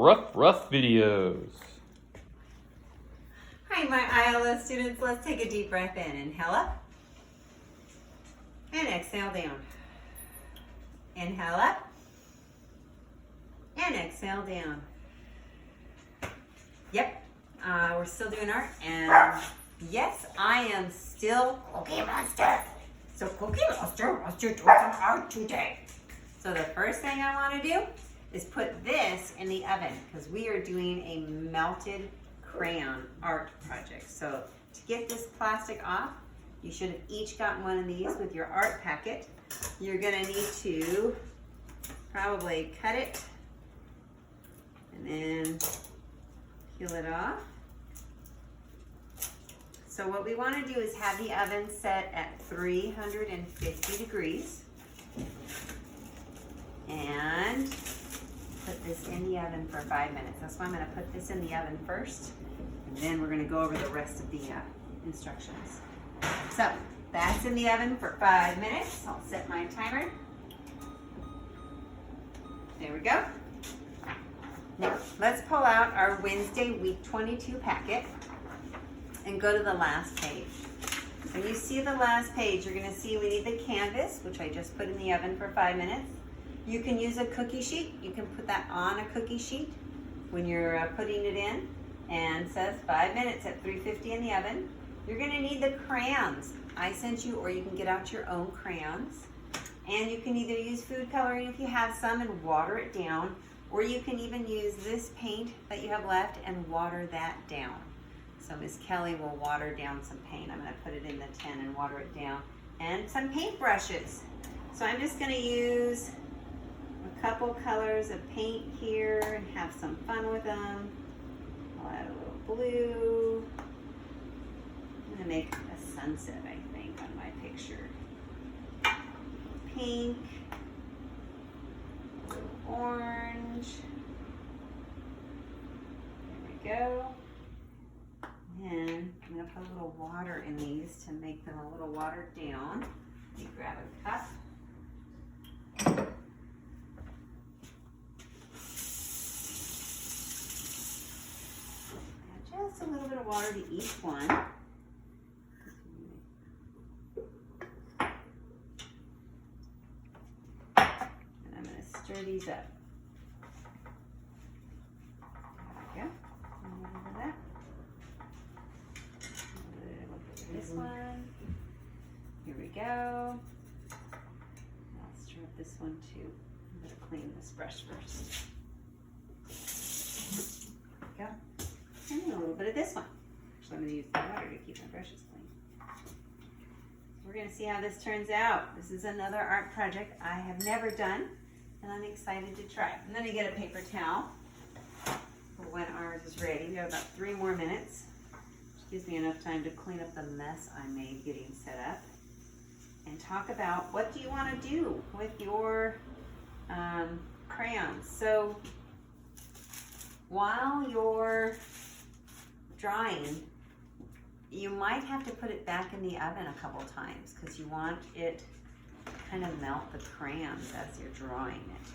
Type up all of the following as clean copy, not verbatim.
rough videos. Hi, my ILS students. Let's take a deep breath in. Inhale up and exhale down. Inhale up and exhale down. Yep, we're still doing art, and yes, I am still Cookie Monster. So Cookie Monster wants to do some art today. So the first thing I want to do is put this in the oven because we are doing a melted crayon art project. So to get this plastic off, you should have each gotten one of these with your art packet. You're gonna need to probably cut it and then peel it off. So what we want to do is have the oven set at 350 degrees and put this in the oven for 5 minutes. That's why I'm going to put this in the oven first, and then we're going to go over the rest of the instructions. So that's in the oven for 5 minutes. I'll set my timer. There we go. Now, let's pull out our Wednesday week 22 packet and go to the last page. When you see the last page, you're gonna see we need the canvas, which I just put in the oven for 5 minutes. You can use a cookie sheet. You can put that on a cookie sheet when you're putting it in, and it says 5 minutes at 350 in the oven. You're gonna need the crayons I sent you, or you can get out your own crayons. And you can either use food coloring if you have some and water it down, or you can even use this paint that you have left and water that down. So Miss Kelly will water down some paint. I'm going to put it in the tin and water it down. And some paint brushes. So I'm just going to use a couple colors of paint here and have some fun with them. I'll add a little blue. I'm going to make a sunset, I think, on my picture. Pink. Orange. There we go. And I'm going to put a little water in these to make them a little watered down. Let me grab a cup. Add just a little bit of water to each one. And I'm going to stir these up. There we go. And over that. This one. Here we go. I'll stir up this one too. I'm going to clean this brush first. There we go. And then a little bit of this one. Actually, I'm going to use the water to keep my brushes clean. We're going to see how this turns out. This is another art project I have never done, and I'm excited to try. I'm going to get a paper towel for when ours is ready. We have about 3 more minutes. Gives me enough time to clean up the mess I made getting set up and talk about what do you want to do with your crayons. So while you're drying, you might have to put it back in the oven a couple times because you want it to kind of melt the crayons as you're drawing it.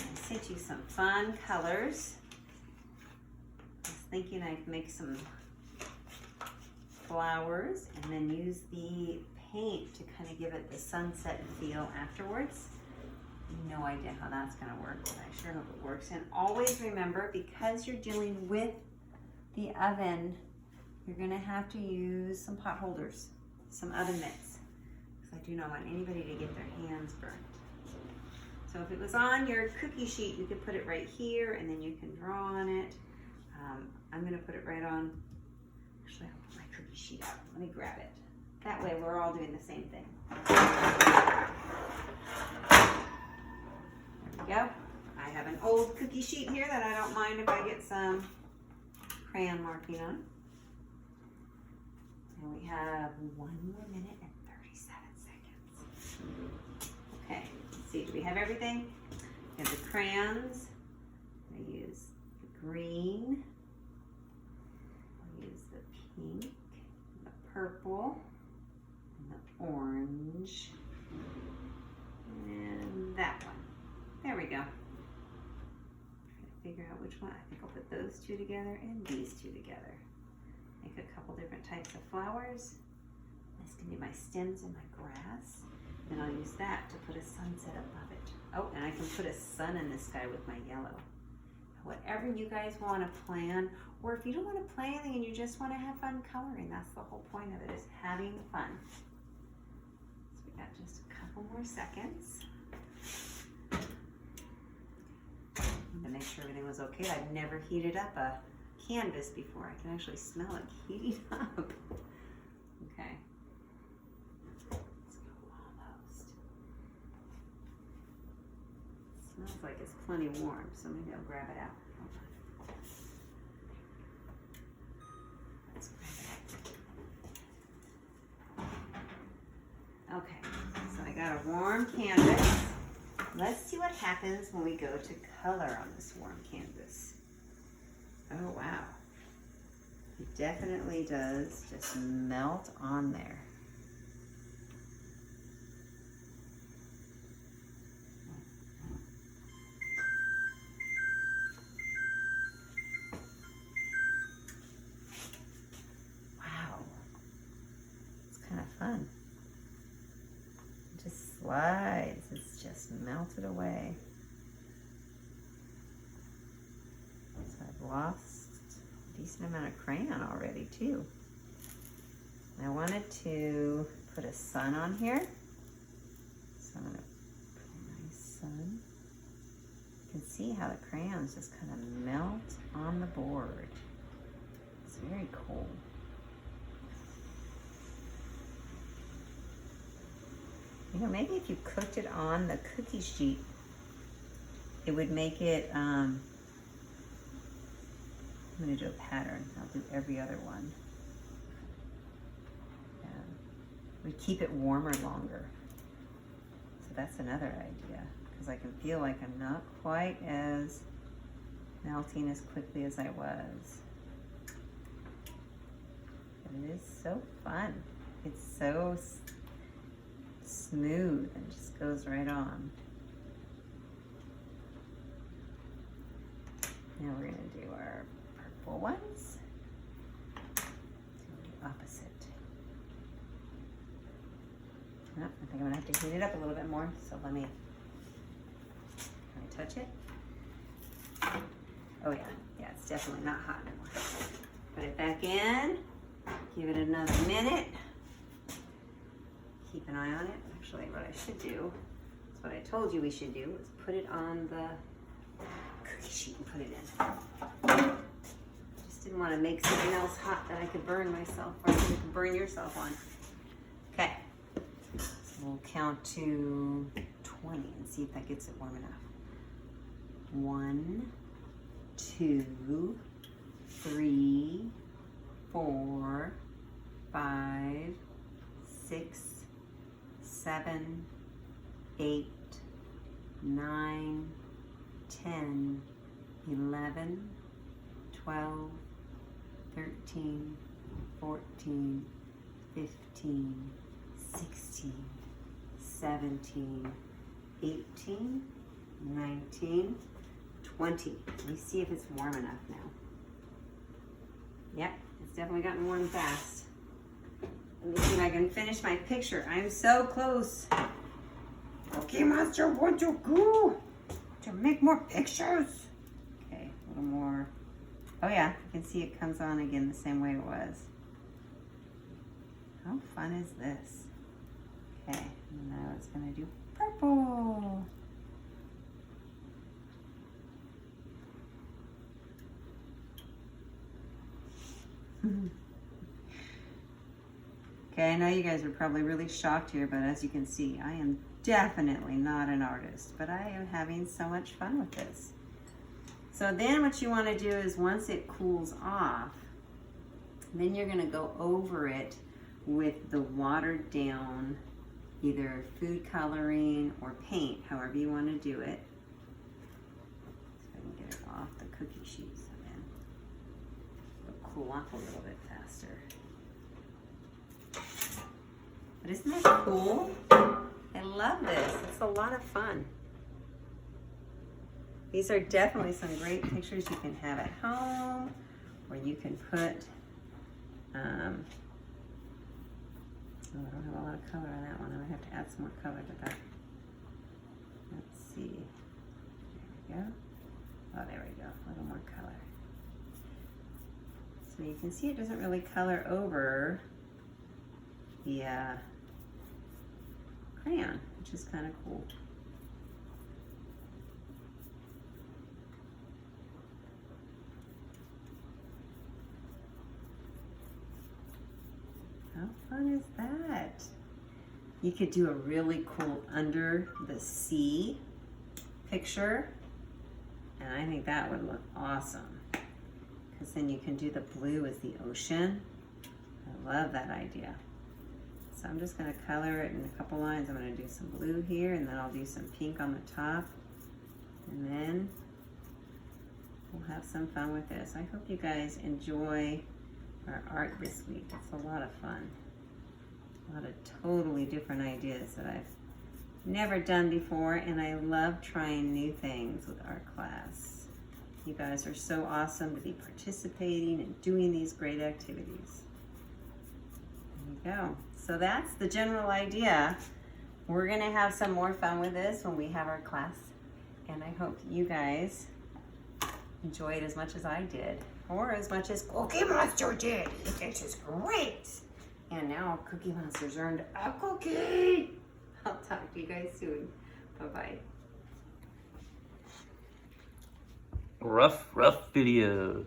And I sent you some fun colors. I was thinking I'd make some flowers and then use the paint to kind of give it the sunset feel afterwards. No idea how that's going to work, but I sure hope it works. And always remember, because you're dealing with the oven, you're going to have to use some pot holders, some oven mitts, because I do not want anybody to get their hands burnt. So if it was on your cookie sheet, you could put it right here and then you can draw on it. I'm going to put it right on. Actually, I'll put my cookie sheet out. Let me grab it. That way we're all doing the same thing. There we go. I have an old cookie sheet here that I don't mind if I get some crayon marking on. And we have 1 more minute and 37 seconds. Okay, let's see, do we have everything? We have the crayons. I use the green. Use the pink, the purple, and the orange, and that one. There we go. figure out which one. I think I'll put those two together and these two together. Make a couple different types of flowers. This can be my stems and my grass. Then I'll use that to put a sunset above it. Oh, and I can put a sun in the sky with my yellow. Whatever you guys want to plan, or if you don't want to plan anything and you just want to have fun coloring, that's the whole point of it, is having fun. So we got just a couple more seconds. To make sure everything was okay. I've never heated up a canvas before. I can actually smell it heating up. Okay. Let's go almost. Smells like it's plenty warm, so maybe I'll grab it out. Let's grab it. Okay, so I got a warm canvas. Let's see what happens when we go to color on this warm canvas. Oh wow, it definitely does just melt on there. Wow, it's kind of fun. It just slides, it's just melted away. So I've lost a decent amount of crayon already too. I wanted to put a sun on here. So I'm gonna put a nice sun. You can see how the crayons just kind of melt on the board. It's very cool. You know, maybe if you cooked it on the cookie sheet, it would make it, I'm gonna do a pattern. I'll do every other one. We keep it warmer longer. So that's another idea, because I can feel like I'm not quite as melting as quickly as I was. But it is so fun. It's so smooth and just goes right on. Now we're going to do our purple ones. Do the opposite. Oh, I think I'm going to have to heat it up a little bit more, so let me touch it. Oh yeah, it's definitely not hot anymore. Put it back in, give it another minute. Keep an eye on it. Actually, what I should do, that's what I told you we should do, is put it on the cookie sheet and put it in. Just didn't want to make something else hot that I could burn myself, or you could burn yourself on. Okay, so we'll count to 20 and see if that gets it warm enough. 1, 2, 3, 4, 5, 6, 7, 8, 9, 10, 11, 12, 13, 14, 15, 16, 17, 18, 19, 20. Let me see if it's warm enough now. Yep, it's definitely gotten warm fast. Let me see if I can finish my picture. I'm so close. Okay, Monster, want to go to make more pictures? Okay, a little more. Oh yeah, you can see it comes on again the same way it was. How fun is this? Okay, now it's gonna do purple. Okay, I know you guys are probably really shocked here, but as you can see, I am definitely not an artist, but I am having so much fun with this. So then what you want to do is, once it cools off, then you're going to go over it with the watered down either food coloring or paint, however you want to do it. So I can get it off the cookie sheet, so then it'll cool off a little bit faster. But isn't that cool? I love this. It's a lot of fun. These are definitely some great pictures you can have at home, or you can put, oh, I don't have a lot of color on that one. I'm gonna have to add some more color to that. Let's see, there we go. Oh, there we go, a little more color. So you can see it doesn't really color over the crayon, which is kind of cool. How fun is that? You could do a really cool under the sea picture, and I think that would look awesome, because then you can do the blue as the ocean. I love that idea. So I'm just going to color it in a couple lines. I'm going to do some blue here, and then I'll do some pink on the top, and then we'll have some fun with this. I hope you guys enjoy our art this week. It's a lot of fun. A lot of totally different ideas that I've never done before, and I love trying new things with art class. You guys are so awesome to be participating and doing these great activities. There you go. So that's the general idea. We're gonna have some more fun with this when we have our class, and I hope you guys enjoy it as much as I did, or as much as Cookie Monster did. This is great. And now Cookie Monster's earned a cookie. I'll talk to you guys soon. Bye-bye. Rough videos.